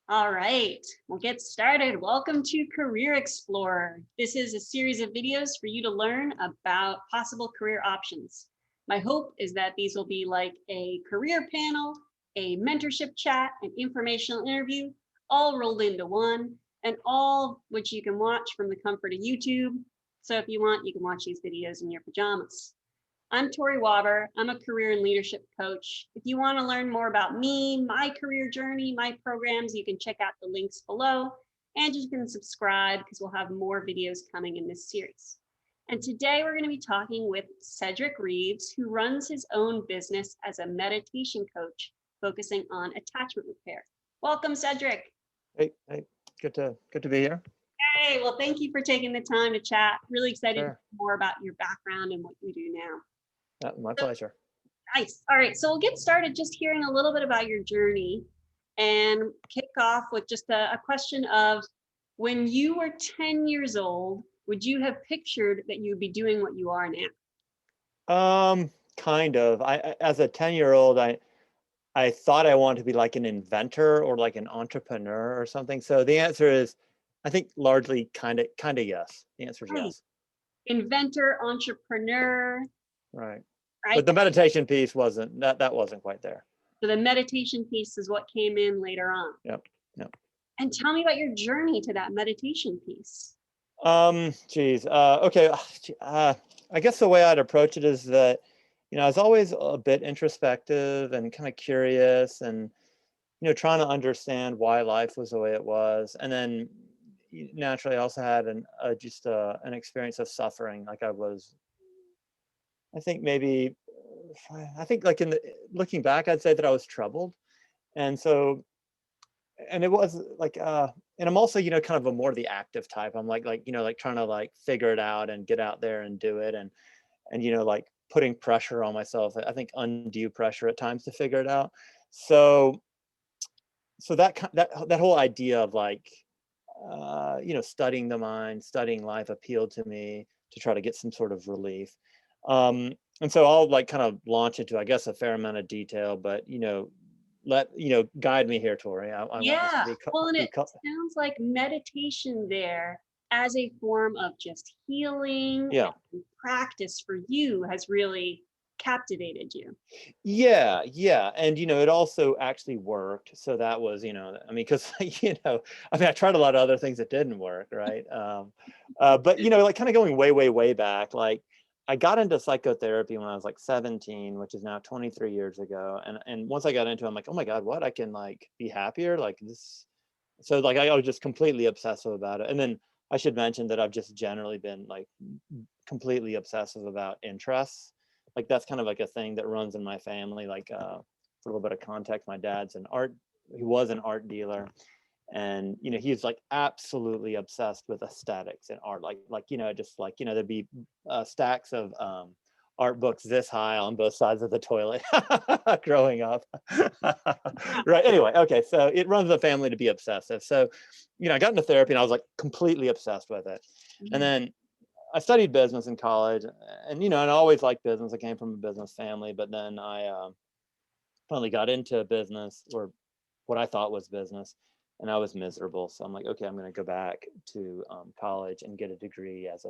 All right, we'll get started. Welcome to Career Explorer. This is a series of videos for you to learn about possible career options. My hope is that these will be like a career panel, a mentorship chat, an informational interview, all rolled into one, and all which you can watch from the comfort of YouTube. So if you want, you can watch these videos in your pajamas. I'm Tori Waber. I'm a career and leadership coach. If you want to learn more about me, my career journey, my programs, you can check out the links below and you can subscribe because we'll have more videos coming in this series. And today we're going to be talking with Cedric Reeves, who runs his own business as a meditation coach focusing on attachment repair. Welcome, Cedric. Hey, good to be here. Hey, well, thank you for taking the time to chat. Really excited to Sure. hear more about your background and what you do now. My pleasure. Nice. All right. So we'll get started just hearing a little bit about your journey and kick off with just a question of when you were 10 years old, would you have pictured that you would be doing what you are now? Kind of. As a 10-year-old, I thought I wanted to be like an inventor or like an entrepreneur or something. So the answer is, I think largely kind of yes. The answer is Right. yes. Inventor, entrepreneur, Right. right? But the meditation piece wasn't that wasn't quite there. So the meditation piece is what came in later on. Yep. Yep. And tell me about your journey to that meditation piece. Geez. Okay. I guess the way I'd approach it is that, I was always a bit introspective and kind of curious and, trying to understand why life was the way it was. And then naturally I also had an experience of suffering. Like I think maybe, I think like looking back, I'd say that I was troubled. And so, and it was like, and I'm also, kind of a more the active type. I'm like trying to like figure it out and get out there and do it. And, like putting pressure on myself. I think undue pressure at times to figure it out. So, that whole idea of like, studying the mind, studying life appealed to me to try to get some sort of relief. And so I'll like kind of launch into, I guess, a fair amount of detail, but guide me here, Tori. I want this to Yeah. be Well, and it sounds like meditation there as a form of just healing yeah. and practice for you has really captivated you. Yeah. And, it also actually worked. So that was, because, I tried a lot of other things that didn't work. Right. But, like kind of going way, way, way back, like I got into psychotherapy when I was like 17, which is now 23 years ago. And once I got into it, I'm like, oh my God, what? I can like be happier like this. So like, I was just completely obsessive about it. And then I should mention that I've just generally been like completely obsessive about interests. Like that's kind of like a thing that runs in my family. Like for a little bit of context, my dad's he was an art dealer, and he's like absolutely obsessed with aesthetics and art. Like just like there'd be stacks of art books this high on both sides of the toilet growing up. Right. Anyway, okay, so it runs the family to be obsessive. So I got into therapy and I was like completely obsessed with it. And then I studied business in college, and and I always liked business. I came from a business family, but then I finally got into business, or what I thought was business, and I was miserable. So I'm like, okay, I'm going to go back to college and get a degree as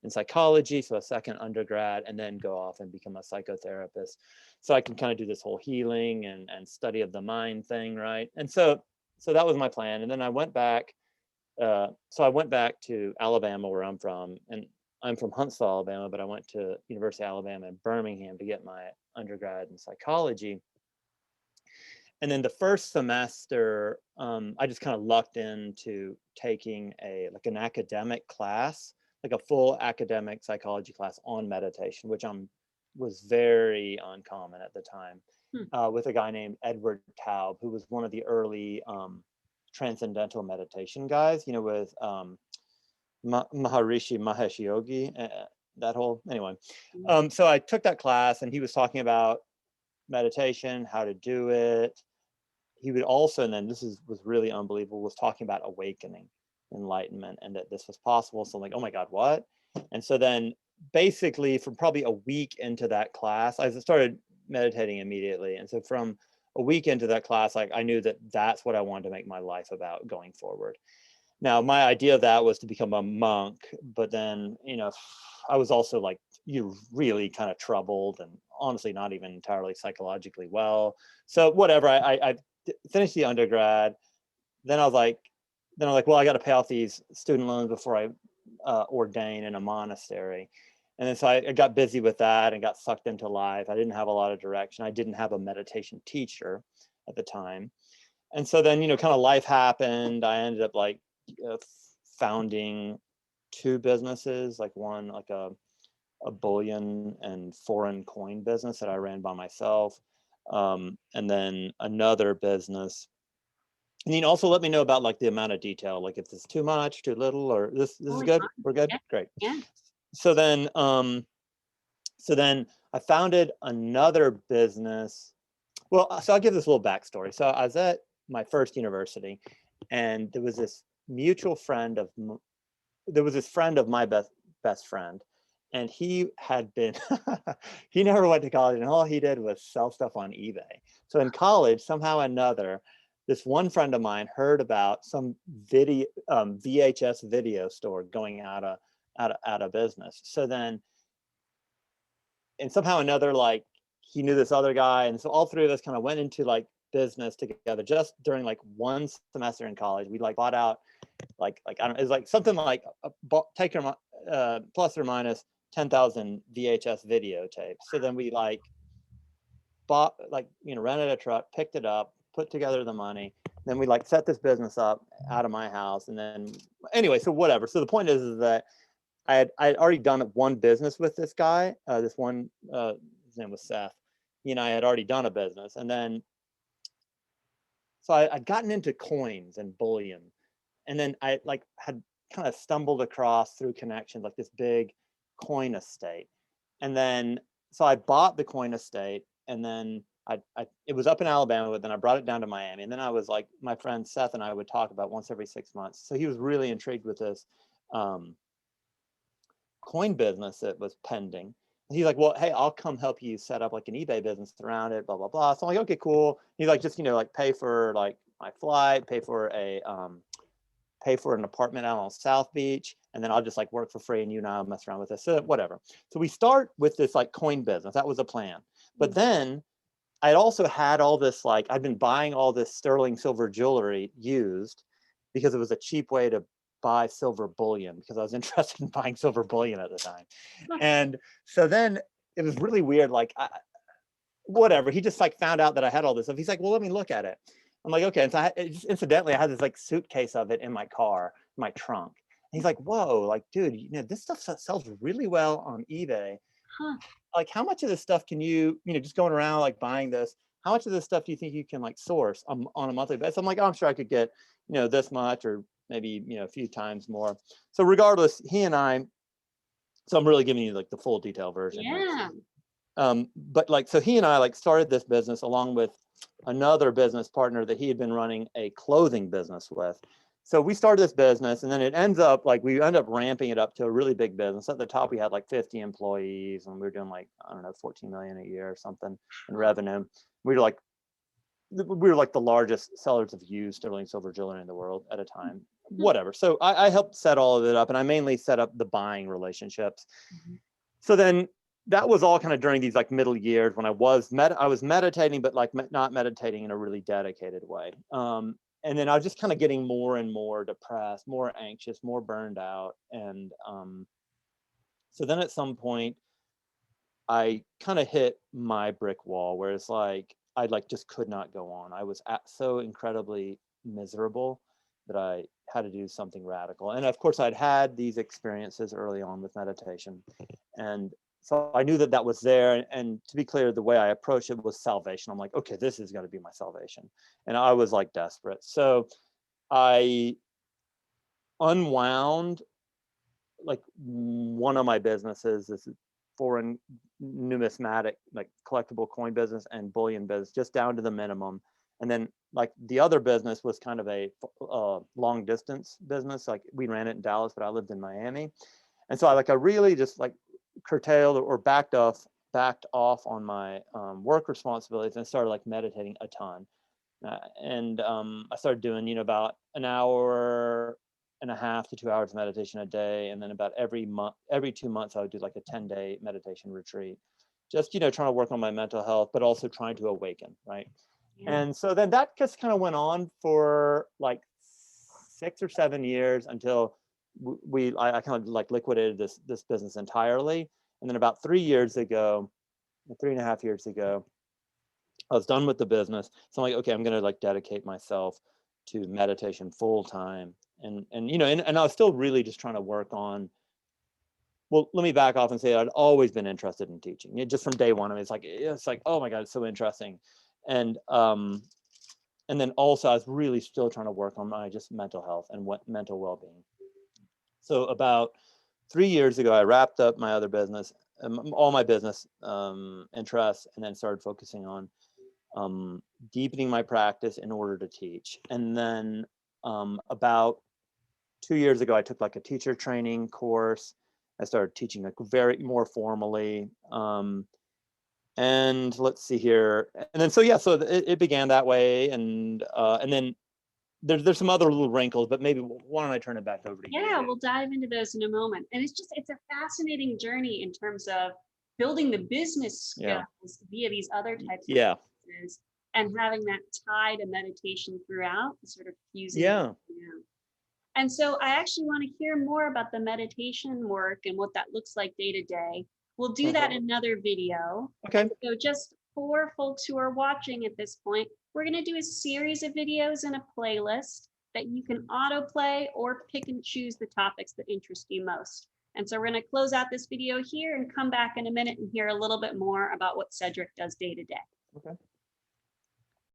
in psychology, so a second undergrad, and then go off and become a psychotherapist, so I can kind of do this whole healing and study of the mind thing, right? And so that was my plan, and then I went back. So I went back to Alabama, where I'm from, and I'm from Huntsville, Alabama, but I went to University of Alabama in Birmingham to get my undergrad in psychology. And then the first semester, I just kind of lucked into taking an academic class, like a full academic psychology class on meditation, which was very uncommon at the time, with a guy named Edward Taub, who was one of the early transcendental meditation guys, with Maharishi Mahesh Yogi, that whole, anyway. So I took that class and he was talking about meditation, how to do it. He would also, and then was really unbelievable, was talking about awakening, enlightenment, and that this was possible. So I'm like, oh my God, what? And so then basically from probably a week into that class, I started meditating immediately. And so from a week into that class, like I knew that that's what I wanted to make my life about going forward. Now, my idea of that was to become a monk, but then, I was also like, you really kind of troubled and honestly not even entirely psychologically well. So whatever, I finished the undergrad. Then I was like, well, I got to pay off these student loans before I ordain in a monastery. And then so I got busy with that and got sucked into life. I didn't have a lot of direction. I didn't have a meditation teacher at the time. And so then, kind of life happened. I ended up like uh, founding two businesses, like one, like a bullion and foreign coin business that I ran by myself. And then another business. And you can also let me know about like the amount of detail, like if it's too much, too little, or this is Totally good. fine. We're good. Yeah. Great. Yeah. So then, I founded another business. Well, so I'll give this a little backstory. So I was at my first university, and there was this mutual friend of there was this friend of my best friend, and he had been he never went to college, and all he did was sell stuff on eBay. So in college, somehow or another, this one friend of mine heard about some video VHS video store going out of business. So then, and somehow or another, like he knew this other guy, and so all three of us kind of went into like business together just during like one semester in college. We like bought out like I don't know, it's like something like take your plus or minus 10,000 VHS videotapes. So then we like bought like rented a truck, picked it up, put together the money, then we like set this business up out of my house, and then anyway, so whatever. So the point is that I had already done one business with this guy. This one, his name was Seth. He and I had already done a business, and then so I'd gotten into coins and bullion, and then I like had kind of stumbled across through connections like this big coin estate, and then so I bought the coin estate, and then it was up in Alabama, but then I brought it down to Miami, and then I was like my friend Seth and I would talk about once every 6 months. So he was really intrigued with this coin business that was pending. And he's like, well, hey, I'll come help you set up like an eBay business around it, blah, blah, blah. So I'm like, okay, cool. He's like, just, like pay for like my flight, pay for an apartment out on South Beach, and then I'll just like work for free, and you and I'll mess around with this, so whatever. So we start with this like coin business. That was a plan. But then I'd also had all this, like I'd been buying all this sterling silver jewelry used because it was a cheap way to buy silver bullion, because I was interested in buying silver bullion at the time. And so then it was really weird. Like whatever, he just like found out that I had all this stuff. He's like, well, let me look at it. I'm like, okay. And so incidentally, I had this like suitcase of it in my car, my trunk. And he's like, whoa, like, dude, this stuff sells really well on eBay. Huh. Like, how much of this stuff can you, just going around like buying this, how much of this stuff do you think you can like source on a monthly basis? I'm like, oh, I'm sure I could get, this much, or maybe, a few times more. So regardless, so I'm really giving you like the full detail version here. Yeah. But like, so he and I like started this business along with another business partner that he had been running a clothing business with. So we started this business, and then it ends up like we end up ramping it up to a really big business. At the top, we had like 50 employees, and we were doing like, I don't know, 14 million a year or something in revenue. We were like the largest sellers of used sterling silver jewelry in the world at a time. Whatever. So I helped set all of it up, and I mainly set up the buying relationships. So then that was all kind of during these like middle years when I was meditating, but like not meditating in a really dedicated way. And then I was just kind of getting more and more depressed, more anxious, more burned out. And so then at some point, I kind of hit my brick wall where it's like, I like just could not go on. I was so incredibly miserable that I had to do something radical. And of course, I'd had these experiences early on with meditation. And so I knew that that was there. And to be clear, the way I approached it was salvation. I'm like, okay, this is going to be my salvation. And I was like desperate. So I unwound like one of my businesses, this foreign numismatic, like collectible coin business and bullion business, just down to the minimum. And then like the other business was kind of a long distance business. Like we ran it in Dallas, but I lived in Miami. And so I really just like curtailed or backed backed off on my work responsibilities and started like meditating a ton. And I started doing, about an hour and a half to 2 hours of meditation a day. And then about every 2 months, I would do like a 10-day meditation retreat. Just, trying to work on my mental health, but also trying to awaken, right? Yeah. And so then that just kind of went on for like 6 or 7 years until I kind of like liquidated this business entirely. And then about 3 years ago, 3.5 years ago, I was done with the business. So I'm like, okay, I'm gonna like dedicate myself to meditation full time. And I was still really just trying to work on, well, let me back off and say I'd always been interested in teaching. Just from day one. I mean, it's like, oh my God, it's so interesting. And and then also I was really still trying to work on my just mental health and what mental well-being. So about 3 years ago, I wrapped up my other business, all my business interests, and then started focusing on deepening my practice in order to teach. And then about 2 years ago, I took like a teacher training course. I started teaching like very more formally. And let's see here. And then so yeah, so it began that way, and then there's some other little wrinkles, but maybe why don't I turn it back over to you? Yeah, we'll dive into those in a moment. And it's a fascinating journey in terms of building the business Yeah. skills via these other types of Yeah. businesses and having that tie to meditation throughout, sort of fusing. Yeah. Yeah. And so I actually want to hear more about the meditation work and what that looks like day to day. We'll do that in another video. Okay. And so just for folks who are watching at this point, we're going to do a series of videos in a playlist that you can autoplay or pick and choose the topics that interest you most. And so we're going to close out this video here and come back in a minute and hear a little bit more about what Cedric does day to day. Okay.